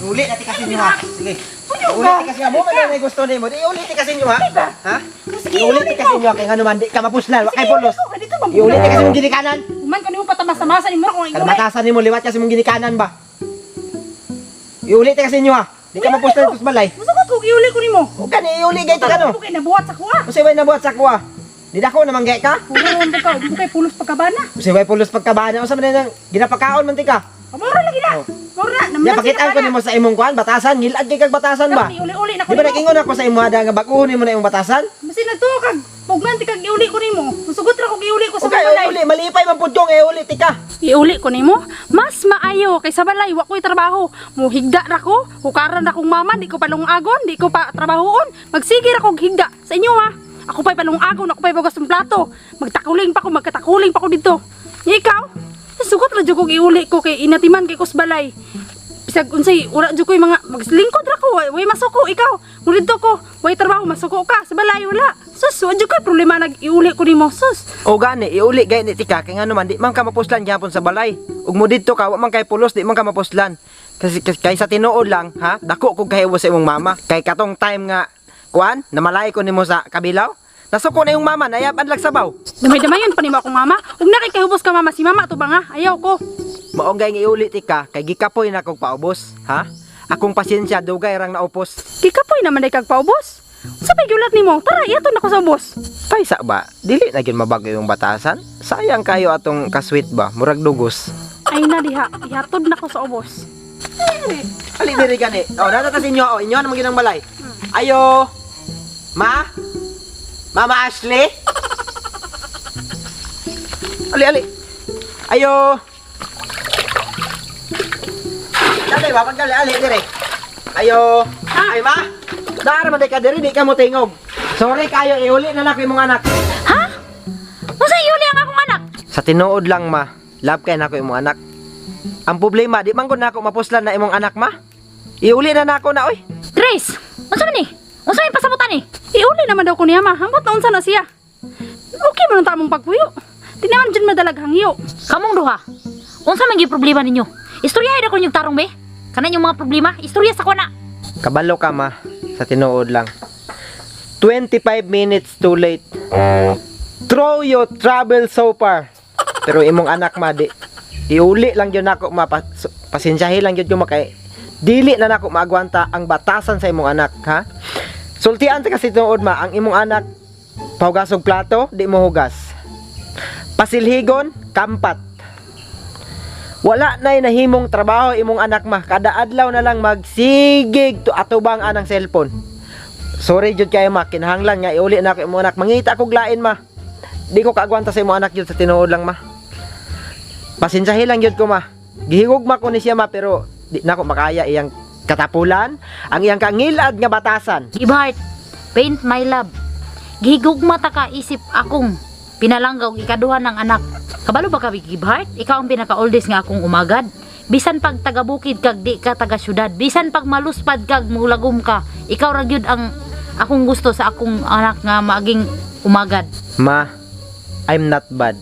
Ulit natin kasi nyo ha. Sige. Ulit kasi mo man may gusto nimo. Di ulit kasi nyo ha. Ha? Ulit kasi nyo kay nganuman di ka mapuslan, wa kay pulos. Ulit kasi mong ginikanan. Man ko nimo patamasa-masa nimo kung Kada batasan nimo liwat kasi mong ginikanan ba. Iulit kasi nyo ha. Di ka mapuslan tus balay. Musugot ko iuli ko nimo. O kani iuli gay ti kano. Kay nabuhat sa kuha. Usay way nabuhat sa kuha. Di dako naman gay ka. Puro mo ka, di kay pulos pagkabana. Usay way pulos pagkabana usa man nang ginapakaon man ti ka. Mura lagi na. Mura na. Ya pakitaan ko nimo sa imong kuan batasan, ngilad kay kag batasan ba? Iuli-uli na ko. Di ba nag-ingon ako sa imo ada nga bag-uhon nimo na imong batasan? Basta nagtukag. Pugnan ti kag iuli ko nimo. Musugot ra ko iuli ko sa Okay, balay. uli, malipay man pud kong uli tika. Iuli ko nimo. Mas maayo kay sa balay wa ko'y trabaho. Muhigda ra ko. Hukaran ra kong mama, di ko palungagon, di ko pa trabahoon. Magsige ra kog higda sa inyo ha. Ako pa'y palungagon, ako pa'y bagas ng plato. Magtakuling pa ko, magkatakuling pa ko dito. Ikaw? Sugot ra jud kog iuli ko kay inatiman kay kusbalay. Bisag unsay ura jud ko'y mga maglingkod ra ko, way masuko ikaw. Ngunit ko, way trabaho masuko ka sa balay wala. Sus, wa jud ko'y problema nag iuli ko nimo, sus. O gani, iuli gay ni tika kay ngano man di man ka mapuslan gyapon sa balay. Ug mo didto ka wa man kay pulos, di man ka mapuslan. Kasi kay sa tinuod lang, ha? Dako kog kahiwo sa imong mama. Kay katong time nga kuan, namalay ko nimo sa kabilaw. Nasuko na yung mama, nayaban lag sabaw. Damay-damayon pa nimo akong mama. Ug na kay kahubos ka mama, si mama to ba nga? Ayaw ko. Maong iuli tika kay gikapoy na kog paubos, ha? Akong pasensya dugay rang naupos. Kikapoy naman day kag paubos. Sa pigulat nimo, tara iyato na ko sa ubos. Paysa ba? Dili na gyud mabag yung batasan. Sayang kayo atong kasweet ba, murag dugos. Ay na diha, ihatod na ko sa ubos. Ali diri gani. Oh, nata sa inyo, oh, inyo na maginang balay. Ayo. Ma? Mama Ashley? Ali. Ayo. Dali ba pagdali ali dire. Ayo. Ay ma. Dar man ka diri di ka mo tingog. Sorry kayo iuli na lang imong anak. Ha? Unsa iuli ang akong anak? Sa tinuod lang ma. Love kay nako imong anak. Ang problema di man gud nako mapuslan na imong anak ma. Iuli na nako na oy. Grace, unsa man ni? Unsa may pasabutan ni? Iuli naman daw ko niya ma. Hambot na unsa na siya. Okay man ang tamong pagpuyo. Di naman dyan madalag hangyo. Kamong duha. Unsa man gyud problema ninyo? Istoryahay na ko yung tarong be. Kana yung mga problema, istorya sa kuna. Kabalo ka ma. Sa tinuod lang. 25 minutes too late. Throw your trouble so far. Pero imong anak ma di. Iuli lang yun ako ma. Pasensyahin lang yun yung makay. Dili na nako maagwanta ang batasan sa imong anak, ha? Sultian ta kasi tinuod ma, ang imong anak pahugasog plato, di mo hugas. Pasilhigon, kampat. Wala na'y nahimong trabaho imong anak ma. Kada adlaw na lang magsigig to atubang anang cellphone. Sorry jud kayo ma, kinahanglan nga iuli na ako imong anak. Mangita kog lain ma. Di ko kaagwanta sa imong anak jud sa tinuod lang ma. Pasensyahin lang jud ko ma. Gihigugma ko ni siya ma pero di na ko makaya iyang katapulan, ang iyang kangilad nga batasan. Gibheart, paint my love. Gihigugma ta ka isip akong pinalanggaw ikaduha ng anak. Kabalo ba ka Gibheart? Ikaw ang pinaka-oldest nga akong umagad. Bisan pag taga-bukid kag di ka taga-syudad, bisan pag maluspad kag mulagom ka, ikaw ra gyud ang akong gusto sa akong anak nga maging umagad. Ma, I'm not bad.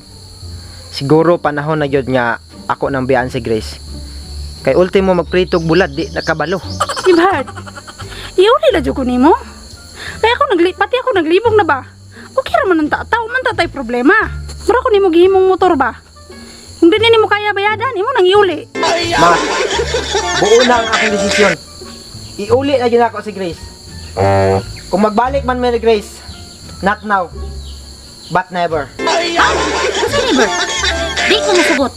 Siguro panahon na gyud nga ako nang biyaan si Grace. Kay ultimo magpritog bulad di nakabalo. Gibhard, iuli la jud ko nimo. Kaya pati ako naglibog na ba? Okay ra man ang tao man tatay problema. Mura ko nimo gihimong motor ba? Kung di nimo kaya bayadan, imo nang iuli. Ma, buo na ang aking desisyon. Iuli na gyud ako si Grace. Kung magbalik man mi ni Grace, not now, but never. Unsa ni Bert? Di ko masugot.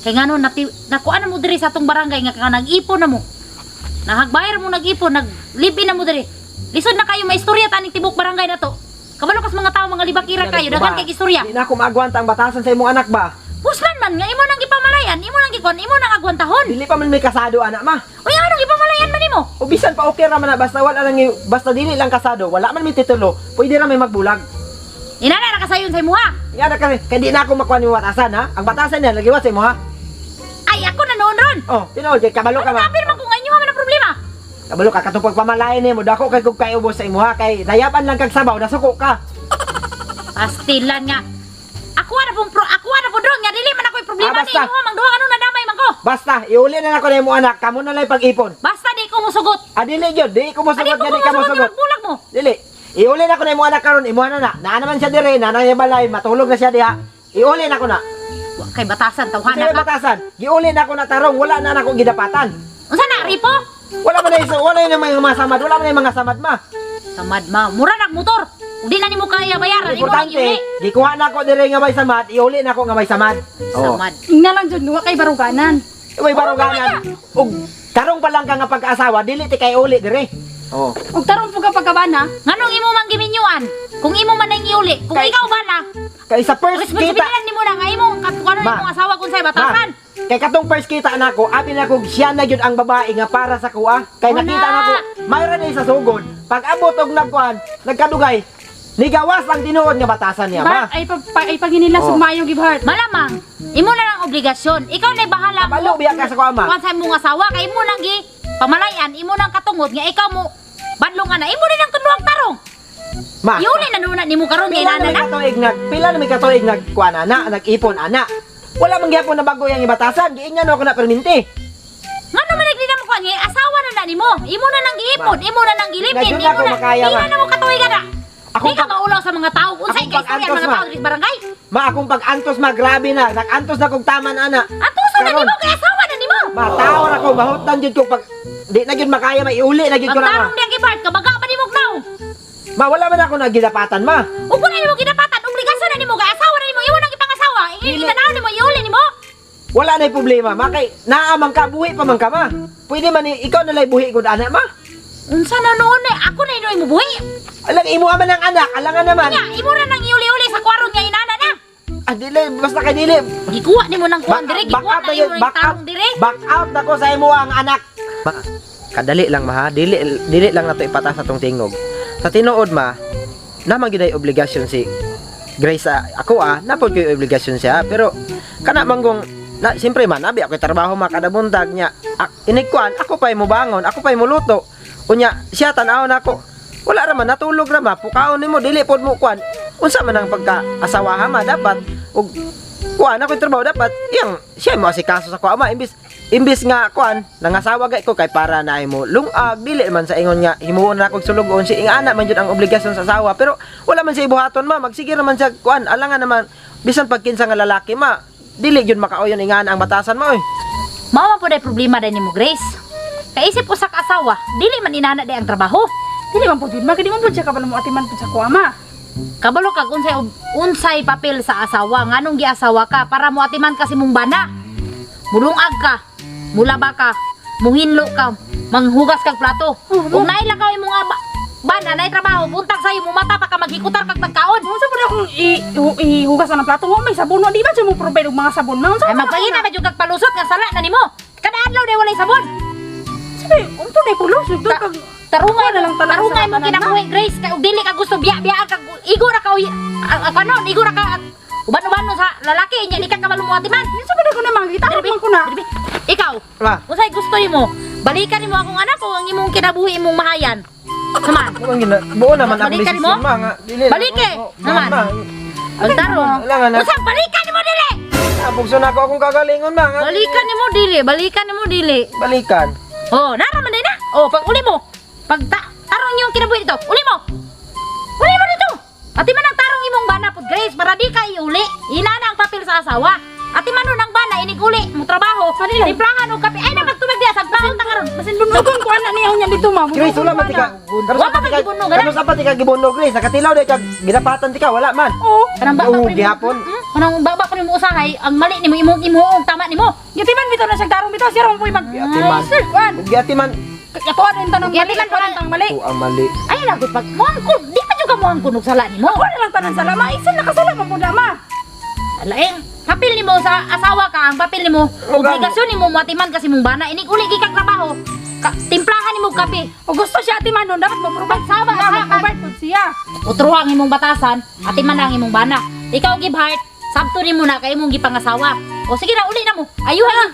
Kay ngano nakuan na mo diri sa atong barangay nga ka nag-ipon na mo. Nahagbayar mo nag-ipon, nag-live na mo diri. Lisod na kayo maistorya taning tibok barangay na to. Kabalo kas mga tao mga libakira kayo, daghan kay istorya. Di na ako maagwanta ang batasan sa imong anak ba? Puslan man nga imo nang gipamalayan, imo nang gikon, imo nang agwantahon. Dili pa man may kasado anak ma. Uy, ano gipamalayan man nimo? O bisan pa okay ra man na basta wala lang basta dili lang kasado, wala man may titulo, pwede ra may magbulag. Inana ra kasayon sa imo ha. Nga na kasi, kaya di na ako makuha ni batasan ha. Ang batasan niya, lagiwat sa imo ha. Ay ako na noon ron. Oh, tinood, kay kabalo ka Ano ma. kapil man kung inyo man ang problema? Kabalo ka, katong pagpamalayan ni mo, dako kay kung kayo sa imo ha. Kay nayaban lang kag sabaw, nasuko ka. Pastilan nga. Ako na po drone nga dili man ako problema ni basta. imo mang duha ano nadamay man ko. Basta, iuli na ako na imo anak, kamo na lang pag-ipon. Basta di ko musugot. Dili gyud, di ko mosugot Adi nga di ko ka musugot mosugot. bulag mo. Dili. Iuli na ko na imong anak karon, imuha na. Naa naman siya dire, nanang niya balay, matulog na siya diha. Iuli na ko na. Wa kay batasan Sige tawhana ka. batasan. Giuli na ko na tarong, wala na nako gidapatan. Unsa na ripo? Wala man na wala na mga samad, wala man na mga samad ma. Samad ma, mura nag motor. Udi na nimo kaya bayaran imo lang Importante, iuli. gikuha na ko dire nga may samad, iuli na ko nga may samad. Oh. Samad. Ingna lang jud wa kay baruganan. May baruganan. Ug karong pa lang ka nga pag-asawa, dili ti kay uli dire. Oh. Og tarong pug pagkabana. Nganong imo man giminyuan? Kung imo man ang iuli, kung Kay- ikaw ba na, Kay sa first kita, responsibilidad nimo na nga imong katuwanan Ma. imong asawa kung say ma, batasan. kay katong first kita nako, abi na ko siya na gyud ang babae nga para sa kuha. Kay Wala. nakita nako, mayroon na sa sugod. Pag abot og nagkuan, nagkadugay, nigawas ang tinuod nga batasan niya, ma. Ba ay paginila Oh. sugmayo gibhart. Malamang, imo na lang obligasyon. Ikaw na bahala Kabalo biya ka sa kuha, ma. Kung sa imong asawa, kay imo nang gi pamalayan, imo nang katungod nga ikaw mo badlongan na imo rin ang tunuang tarong. Ma. Iuli na nuna nimo karon nga Pila na inana may na. katuig pila na may katuig nagkuan ana, nag-ipon ana. Wala man gyapon na bago yang ibatasan, giingnan ako na perminti. Ngano man nagdi na mo ka nga asawa na nimo. Imo na nang giipon, imo na nang gilipin, Ngayon imo ako na. makaya, Di ma. na mo katuigan na. Ako Di ka pag- maulaw sa mga tao. Unsay Ako kay pag-antos, istorya mga ma. tao sa barangay. Ma akong pag-antos ma grabe na, nag-antos na kog taman ana. Atuso na Karon. nimo kay asawa na nimo. Ma tao na ko mahutan jud ko pag di na gyud makaya maiuli na gyud ko na. Ma. Magtarong diya gibart ka baga pa nimo gnaw. Ma wala man ako nagidapatan ma. Ug kun nimo ginapatan obligasyon na nimo kay asawa na nimo imo nang ipangasawa. Itanaw nimo iuli nimo. Wala na problema ma kay naa man ka buhi pa man ka ma. Pwede man ikaw na lay buhi gud ana ma. Unsa na noon eh ako na inoy mo buhi. Alang imo man ang anak, alangan naman. Nya imo ra nang iuli-uli sa kwarong nga inana na. Dili basta kay dili. Gikuha nimo nang kuan dire, gikuha na imo ning tarong dire. Back out na ko sa imo ang anak. Ma, kadali lang ma ha. Dili lang nato ipata sa tong tingog. Sa tinuod ma, naman gyud ay obligasyon si Grace ako napod ko yung obligasyon siya pero kana manggong na siyempre man abi ako trabaho kada buntag niya. Inigkuan ako pa mo bangon, ako pa mo luto. Unya siya tan-aw na ako. Wala ra man natulog ra ma, pukaon nimo dili pod mo kuan. Unsa man ang pagka-asawaha ma dapat ug kuan ako trabaho dapat iyang siya mo asikaso sa kuan ma imbis nga kuan nangasawa gay ko kay para na mo lungag dili man sa ingon nga himuon na kog sulugon si ingana man jud ang obligasyon sa asawa pero wala man siya ibuhaton ma magsige naman siya kuan alangan naman bisan pagkinsa nga lalaki ma dili jud makauyon ingana ang batasan mo oy. Mao man pud ay problema din nimo Grace. Kay isip usa ka asawa, dili man inana di ang trabaho. Dili man pud yun. Magdi man pud siya kabalo mo atiman pud sa kuama. Kabalo kag unsay papel sa asawa nganong giasawa ka para mo atiman kasi mong bana. Mulungag ka, mulaba ka, muhinlo ka, manghugas kag plato. Ug naay lakaw imong bana naay trabaho, buntag sayo mo mata pa ka maghikutar kag pagkaon. Unsa pud akong ihugas na ng plato mo may sabon no di ba siya mo provide og mga sabon na unsa Ay magpangita ba jud kag palusot nga sala na nimo. Kada adlaw day walay sabon. sabi unto day pulos ug kag Tarungay na lang tanan tarungay sa mo tanan, kinabuhi Grace kay ug dili ka gusto biya kag igo ra ka ano igo ra ka uban-uban sa lalaki nya di ka kabalo mo atiman. unsa pud ako na makita man ko na. Ikaw, Ma, unsay gusto nimo? Balikan nimo akong anak o ang imong kinabuhi imong mahayan? Saman. buo naman ang Balikan decision mo? ma nga dili. Balike, naman. Ang tarong. Alangan na. Usang balikan nimo dili. Abugso na ako akong kagalingon ma nga. Balikan nimo dili, balikan nimo dili. Balikan. Oh, naraman din na. Oh, pag uli mo. Pag tarong yung kinabuhi dito. Uli mo. Uli mo dito. Ati man ang tarong imong bana pud Grace para di ka iuli. Inana ang papel sa asawa. Ati man nun ang bana inig-uli mo trabaho. Kanila. Timplahan og kape. Ay na magtubag diya sa taon ta karon. Basin bunugon ko ana niya nya dito ma. Grace wala man tika. Wa pa ka gibunog, Kano sa pati ka gibunog Grace, nakatilaw day kag ginapatan tika wala man. Oh, Kanang baba Oo, pa rin gihapon. Kanang baba pa rin mo usahay, ang mali ni mo imong tama ni mo. gitiman bitaw na siya tarong bitaw siya ron puy mag. Giatiman. Sir, wan. Giatiman. Katuan din tanong mali, Gitiman katuan pa- tang mali. Ito ang mali. Ay lagot pag muang kun, di pa jud ka muang kunog sala ni mo. Ako na lang tanan salama, isin nakasala man pud ma. Alaeng, papel ni mo sa asawa ka, ang papel ni mo, obligasyon ni mo matiman kasi mong bana, inig uli gi kag trabaho. Timplahan ni mo og kape. O gusto siya atiman nun, dapat mo-provide sama Sama, na provide pud siya. Utruha ang imong batasan, atiman ang imong bana. Ikaw gibhart, sabto ni mo na kay imong gipangasawa. O sige na uli na mo. Ayuhan ang